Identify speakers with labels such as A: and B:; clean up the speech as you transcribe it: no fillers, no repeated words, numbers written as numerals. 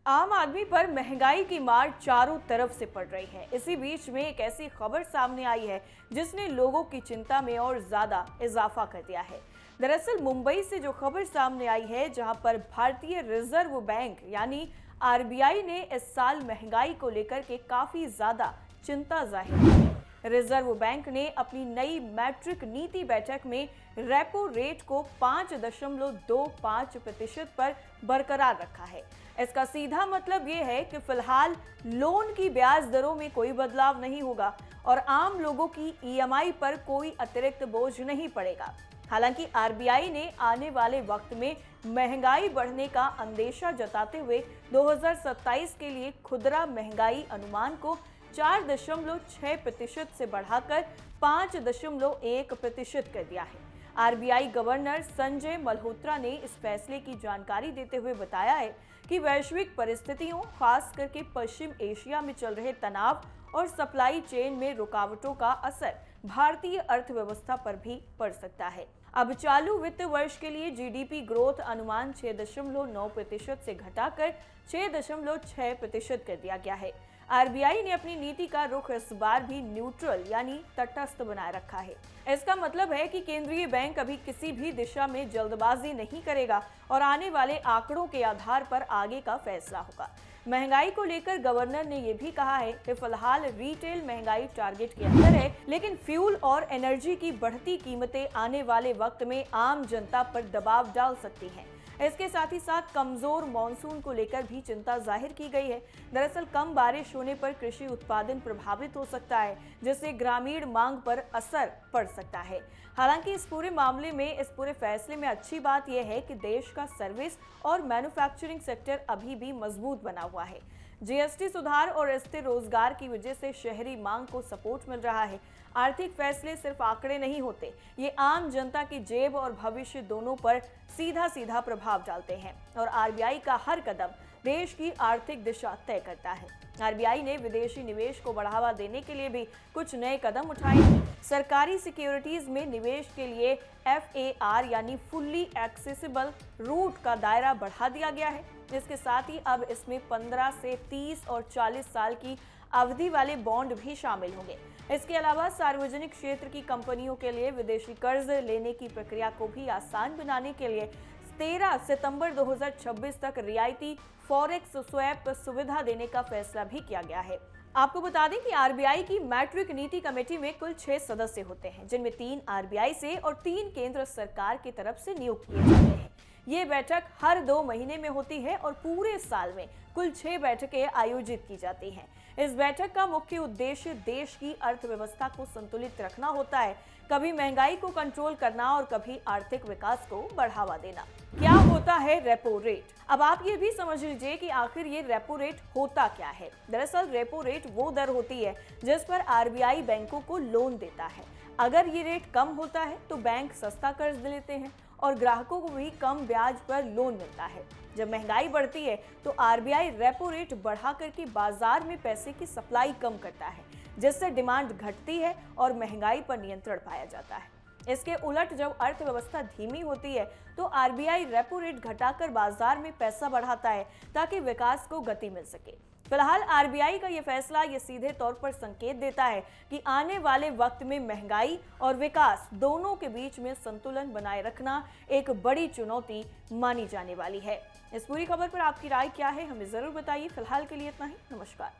A: आम आदमी पर महंगाई की मार चारों तरफ से पड़ रही है। इसी बीच में एक ऐसी खबर सामने आई है जिसने लोगों की चिंता में और ज्यादा इजाफा कर दिया है। दरअसल मुंबई से जो खबर सामने आई है, जहां पर भारतीय रिजर्व बैंक यानी आरबीआई ने इस साल महंगाई को लेकर के काफी ज्यादा चिंता जाहिर की है। रिजर्व बैंक ने अपनी नई मैट्रिक नीति बैठक में रेपो रेट को 5.25% पर बरकरार रखा है। इसका सीधा मतलब ये है कि फिलहाल लोन की ब्याज दरों में कोई बदलाव नहीं होगा और आम लोगों की ईएमआई पर कोई अतिरिक्त बोझ नहीं पड़ेगा। हालांकि आरबीआई ने आने वाले वक्त में महंगाई बढ़ने का अंदेशा जताते हुए 2027 के लिए खुदरा महंगाई अनुमान को 4.6% से बढ़ाकर 5.1% कर दिया है। आरबीआई गवर्नर संजय मल्होत्रा ने इस फैसले की जानकारी देते हुए बताया है कि वैश्विक परिस्थितियों, खास करके पश्चिम एशिया में चल रहे तनाव और सप्लाई चेन में रुकावटों का असर भारतीय अर्थव्यवस्था पर भी पड़ सकता है। अब चालू वित्त वर्ष के लिए जीडीपी ग्रोथ अनुमान 6.9% से घटाकर 6.6% कर दिया गया है। आरबीआई ने अपनी नीति का रुख इस बार भी न्यूट्रल यानी तटस्थ बनाए रखा है। इसका मतलब है कि केंद्रीय बैंक अभी किसी भी दिशा में जल्दबाजी नहीं करेगा और आने वाले आंकड़ों के आधार पर आगे का फैसला होगा। महंगाई को लेकर गवर्नर ने यह भी कहा है कि फिलहाल रिटेल महंगाई टारगेट के अंदर है, लेकिन फ्यूल और एनर्जी की बढ़ती कीमतें आने वाले वक्त में आम जनता पर दबाव डाल सकती हैं। इसके साथ ही साथ कमजोर मॉनसून को लेकर भी चिंता जाहिर की गई है। दरअसल कम बारिश होने पर कृषि उत्पादन प्रभावित हो सकता है, जिससे ग्रामीण मांग पर असर पड़ सकता है। हालांकि इस पूरे मामले में, इस पूरे फैसले में अच्छी बात यह है कि देश का सर्विस और मैन्युफैक्चरिंग सेक्टर अभी भी मजबूत बना हुआ है। जीएसटी सुधार और स्थिर रोजगार की वजह से शहरी मांग को सपोर्ट मिल रहा है। आर्थिक फैसले सिर्फ आंकड़े नहीं होते, ये आम जनता की जेब और भविष्य दोनों पर सीधा सीधा प्रभाव डालते हैं और आरबीआई का हर कदम देश की आर्थिक दिशा तय करता है। आरबीआई ने विदेशी निवेश को बढ़ावा देने के लिए भी कुछ नए कदम उठाए हैं। सरकारी सिक्योरिटीज में निवेश के लिए FAR यानी फुल्ली एक्सेसिबल रूट का दायरा बढ़ा दिया गया है। इसके साथ ही अब इसमें 15 से 30 और 40 साल की अवधि वाले बॉन्ड भी शामिल होंगे। इसके अलावा सार्वजनिक क्षेत्र की कंपनियों के लिए विदेशी कर्ज लेने की प्रक्रिया को भी आसान बनाने के लिए 13 सितंबर 2026 तक रियायती फॉरेक्स स्वैप सुविधा देने का फैसला भी किया गया है। आपको बता दें कि आरबीआई की मैट्रिक नीति कमेटी में कुल 6 सदस्य होते हैं, जिनमें 3 आरबीआई से और 3 केंद्र सरकार की तरफ से नियुक्त किए जाते हैं। ये बैठक हर 2 महीने में होती है और पूरे साल में कुल 6 बैठकें आयोजित की जाती हैं। इस बैठक का मुख्य उद्देश्य देश की अर्थव्यवस्था को संतुलित रखना होता है, कभी महंगाई को कंट्रोल करना और कभी आर्थिक विकास को बढ़ावा देना। क्या होता है रेपो रेट? अब आप ये भी समझ लीजिए कि आखिर ये रेपो रेट होता क्या है। दरअसल रेपो रेट वो दर होती है जिस पर आरबीआई बैंकों को लोन देता है। अगर ये रेट कम होता है तो बैंक सस्ता कर्ज लेते हैं और ग्राहकों को भी कम ब्याज पर लोन मिलता है। जब महंगाई बढ़ती है तो आरबीआई रेपो रेट बढ़ा करके बाजार में पैसे की सप्लाई कम करता है, जिससे डिमांड घटती है और महंगाई पर नियंत्रण पाया जाता है। इसके उलट जब अर्थव्यवस्था धीमी होती है तो आरबीआई रेपो रेट घटाकर बाजार में पैसा बढ़ाता है ताकि विकास को गति मिल सके। फिलहाल आरबीआई का यह फैसला ये सीधे तौर पर संकेत देता है कि आने वाले वक्त में महंगाई और विकास दोनों के बीच में संतुलन बनाए रखना एक बड़ी चुनौती मानी जाने वाली है। इस पूरी खबर पर आपकी राय क्या है, हमें जरूर बताइए। फिलहाल के लिए इतना ही। नमस्कार।